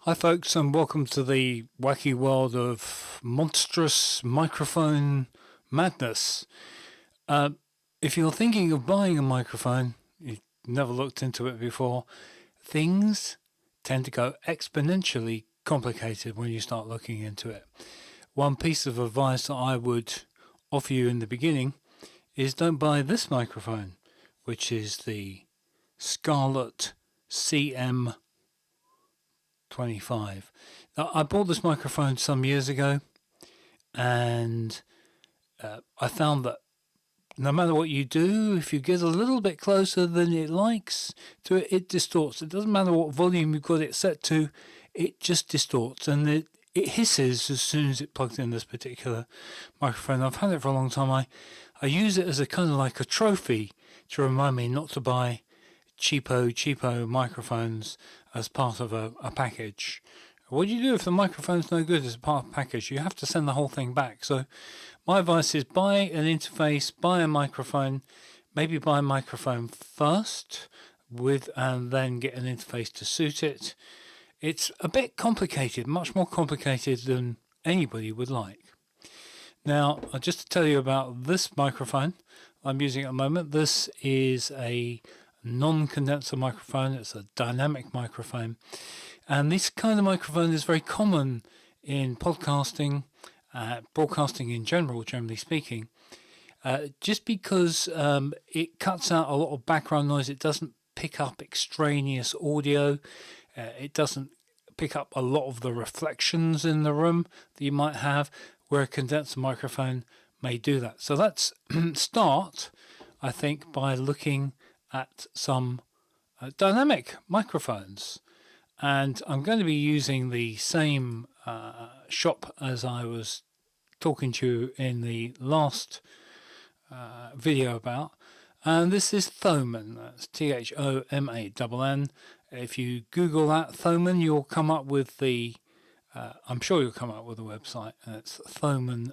Hi, folks, and welcome to the wacky world of monstrous microphone madness. If you're thinking of buying a microphone, you've never looked into it before, things tend to go exponentially complicated when you start looking into it. One piece of advice that I would offer you in the beginning is don't buy this microphone, which is the Scarlett CM 25. Now, I bought this microphone some years ago, and I found that no matter what you do, if you get a little bit closer than it likes to it, it distorts. It doesn't matter what volume you've got it set to, it just distorts, and it hisses as soon as it plugs in this particular microphone. I've had it for a long time. I use it as a kind of like a trophy to remind me not to buy cheapo microphones as part of a package. What do you do if the microphone's no good as a part of a package? You have to send the whole thing back. So my advice is buy an interface, buy a microphone, maybe buy a microphone first and then get an interface to suit it. It's a bit complicated, much more complicated than anybody would like. Now, just to tell you about this microphone I'm using at the moment, this is a non-condenser microphone. It's a dynamic microphone, and this kind of microphone is very common in podcasting, broadcasting in general, generally speaking, just because it cuts out a lot of background noise. It doesn't pick up extraneous audio. It doesn't pick up a lot of the reflections in the room that you might have, where a condenser microphone may do that. So let's start, I think, by looking at some dynamic microphones, and I'm going to be using the same shop as I was talking to you in the last video about, and this is Thomann. That's THOMANN. If you Google that, Thomann, you'll come up with the I'm sure you'll come up with a website, and it's thomann.de.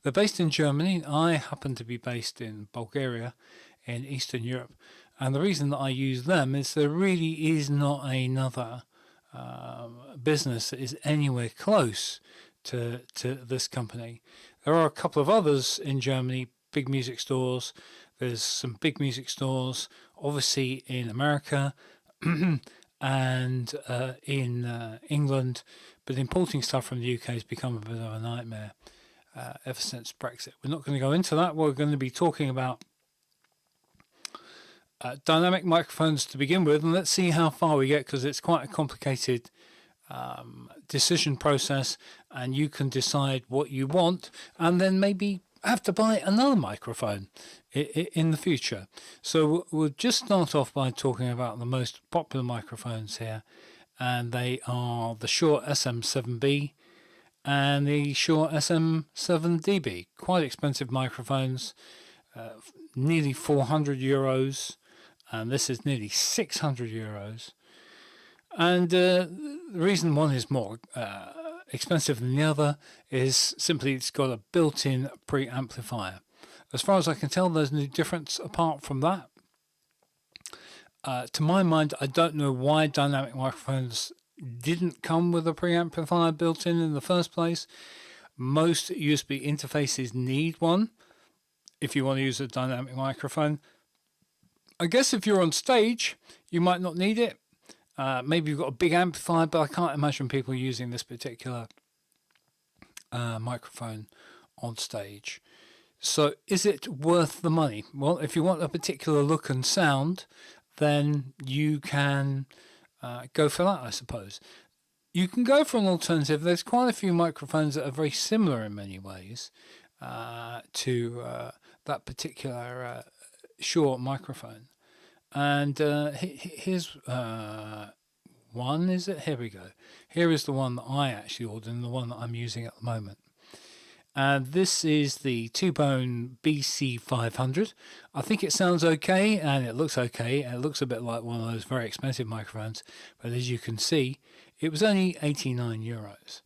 They're based in Germany. I happen to be based in Bulgaria, in Eastern Europe, and the reason that I use them is there really is not another business that is anywhere close to this company. There are a couple of others in Germany, big music stores. There's some big music stores, obviously in America and in England, but importing stuff from the UK has become a bit of a nightmare ever since Brexit. We're not going to go into that. We're going to be talking about dynamic microphones to begin with, and let's see how far we get, because it's quite a complicated decision process, and you can decide what you want and then maybe have to buy another microphone in the future. So we'll just start off by talking about the most popular microphones here, and they are the Shure SM7B and the Shure SM7DB. Quite expensive microphones, nearly €400, and this is nearly €600. And the reason one is more expensive than the other is simply it's got a built-in preamplifier. As far as I can tell, there's no difference apart from that. To my mind, I don't know why dynamic microphones didn't come with a preamplifier built in the first place. Most USB interfaces need one if you want to use a dynamic microphone. I guess if you're on stage, you might not need it. Maybe you've got a big amplifier, but I can't imagine people using this particular microphone on stage. So is it worth the money? Well, if you want a particular look and sound, then you can go for that, I suppose. You can go for an alternative. There's quite a few microphones that are very similar in many ways to that particular Shure microphone. And here's one, is it? Here we go. Here is the one that I actually ordered and the one that I'm using at the moment. And this is the Two-Bone BC500. I think it sounds okay, and it looks okay. It looks a bit like one of those very expensive microphones, but as you can see, it was only €89.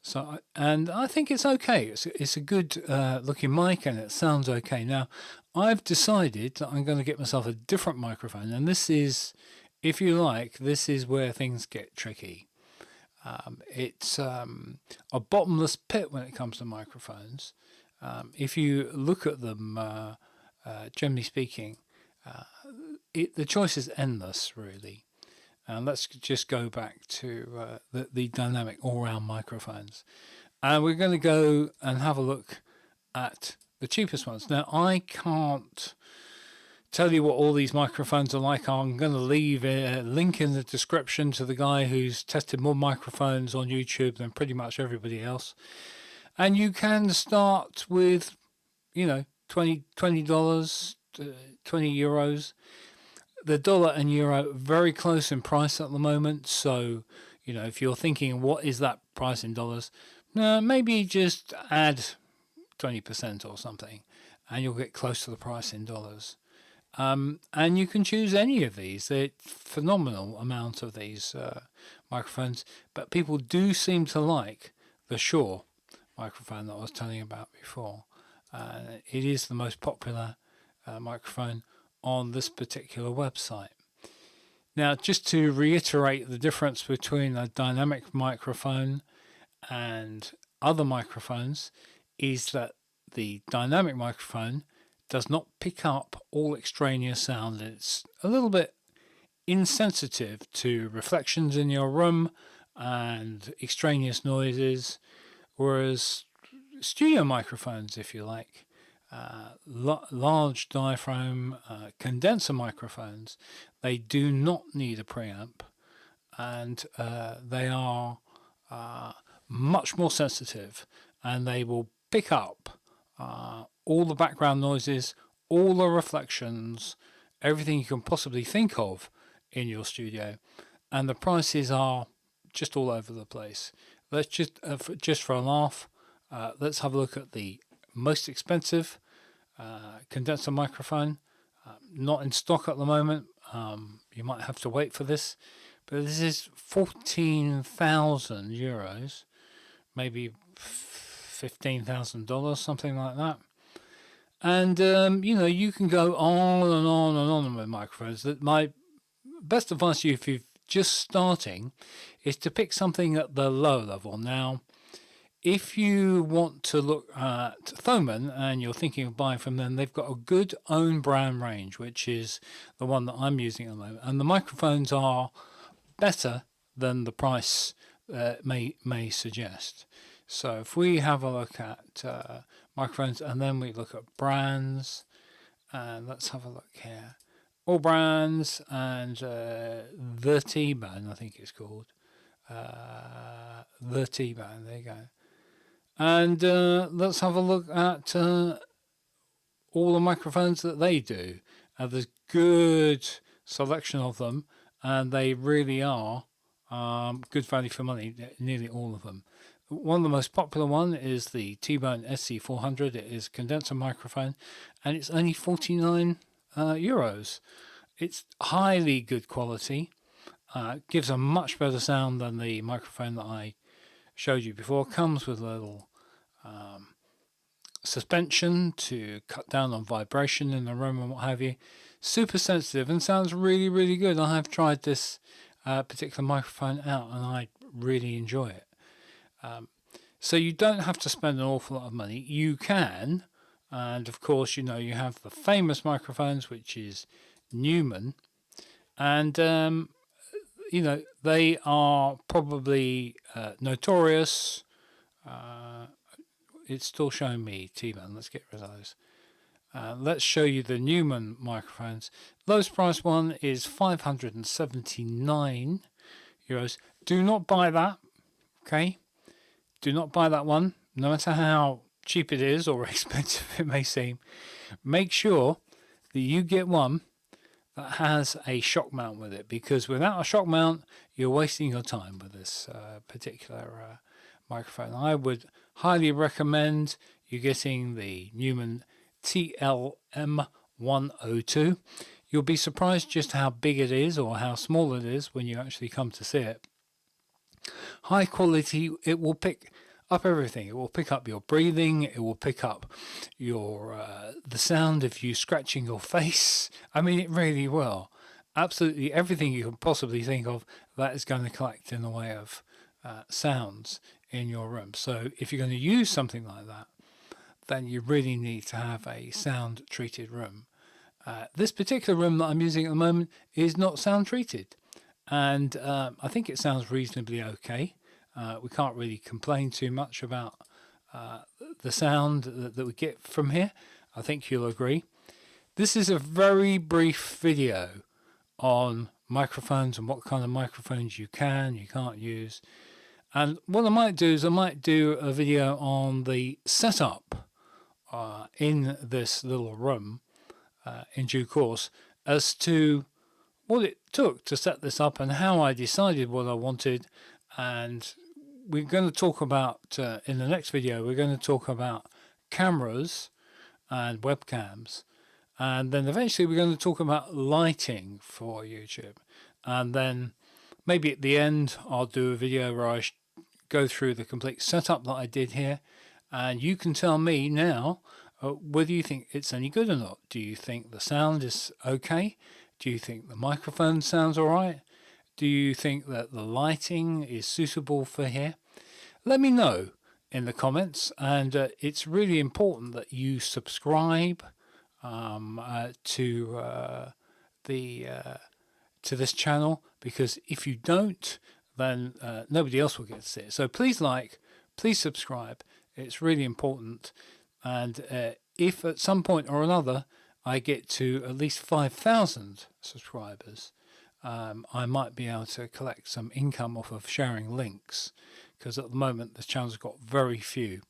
So, and I think it's okay. It's a good looking mic, and it sounds okay. Now, I've decided that I'm going to get myself a different microphone, and this is if you like, this is where things get tricky. It's a bottomless pit when it comes to microphones. If you look at them, generally speaking, the choice is endless, really. And let's just go back to the dynamic all-round microphones. And we're going to go and have a look at the cheapest ones. Now, I can't tell you what all these microphones are like. I'm going to leave a link in the description to the guy who's tested more microphones on YouTube than pretty much everybody else. And you can start with, $20, $20, €20. The dollar and euro very close in price at the moment. So, if you're thinking, what is that price in dollars? Maybe just add 20% or something, and you'll get close to the price in dollars. And you can choose any of these. They're phenomenal amount of these microphones, but people do seem to like the Shure microphone that I was telling you about before. It is the most popular microphone on this particular website. Now, just to reiterate the difference between a dynamic microphone and other microphones is that the dynamic microphone does not pick up all extraneous sound. It's a little bit insensitive to reflections in your room and extraneous noises, whereas studio microphones, if you like, large diaphragm condenser microphones, they do not need a preamp, and they are much more sensitive, and they will pick up all the background noises, all the reflections, everything you can possibly think of in your studio, and the prices are just all over the place. Let's just for a laugh, let's have a look at the most expensive condenser microphone. Not in stock at the moment. You might have to wait for this, but this is €14,000, maybe $15,000, something like that. And you can go on and on and on with microphones. That my best advice to you, if you're just starting, is to pick something at the low level. Now, if you want to look at Thomann and you're thinking of buying from them, they've got a good own brand range, which is the one that I'm using at the moment. And the microphones are better than the price may suggest. So if we have a look at microphones and then we look at brands, and let's have a look here. All brands and the T-Bone, I think it's called. The T-Bone, there you go. And let's have a look at all the microphones that they do. There's good selection of them, and they really are good value for money, nearly all of them. One of the most popular one is the T-Bone SC400. It is a condenser microphone, and it's only €49. It's highly good quality. Gives a much better sound than the microphone that I showed you before. Comes with a little suspension to cut down on vibration in the room and what have you. Super sensitive and sounds really, really good. I have tried this particular microphone out and I really enjoy it. So you don't have to spend an awful lot of money. You can, and of course, you have the famous microphones, which is Neumann, and they are probably notorious. It's still showing me T-Bone. Let's get rid of those. Let's show you the Neumann microphones. Lowest price one is €579. Do not buy that, okay? Do not buy that one, no matter how cheap it is or expensive it may seem. Make sure that you get one that has a shock mount with it, because without a shock mount, you're wasting your time with this particular microphone. I would highly recommend you getting the Neumann TLM102. You'll be surprised just how big it is or how small it is when you actually come to see it. High quality, it will pick up everything. It will pick up your breathing. It will pick up your the sound of you scratching your face. I mean, it really will. absolutely everything you can possibly think of that is going to collect in the way of sounds in your room. So if you're going to use something like that, then you really need to have a sound treated room. This particular room that I'm using at the moment is not sound treated, and I think it sounds reasonably okay. We can't really complain too much about the sound that we get from here. I think you'll agree. This is a very brief video on microphones and what kind of microphones you can't use. And what I might do is I might do a video on the setup in this little room in due course as to what it took to set this up and how I decided what I wanted. And we're going to talk about, in the next video, we're going to talk about cameras and webcams. And then eventually we're going to talk about lighting for YouTube. And then maybe at the end, I'll do a video where I go through the complete setup that I did here. And you can tell me now whether you think it's any good or not. Do you think the sound is okay? Do you think the microphone sounds all right? Do you think that the lighting is suitable for here? Let me know in the comments. And it's really important that you subscribe to this channel, because if you don't, then nobody else will get to see it. So please please subscribe. It's really important. And if at some point or another I get to at least 5,000 subscribers, I might be able to collect some income off of sharing links, because at the moment the channel's got very few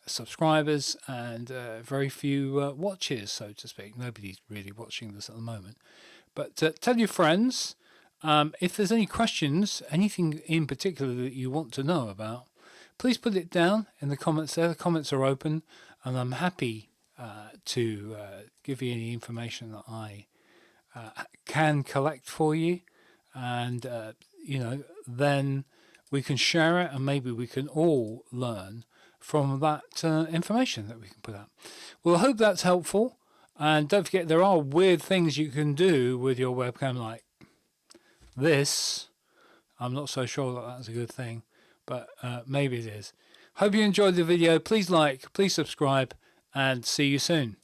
subscribers and very few watches, so to speak. Nobody's really watching this at the moment. But tell your friends. If there's any questions, anything in particular that you want to know about, please put it down in the comments there. The comments are open, and I'm happy to give you any information that I can collect for you. And, then we can share it, and maybe we can all learn from that information that we can put out. Well, I hope that's helpful. And don't forget, there are weird things you can do with your webcam, like this. I'm not so sure that that's a good thing, but maybe it is. Hope you enjoyed the video. Please like, please subscribe, and see you soon.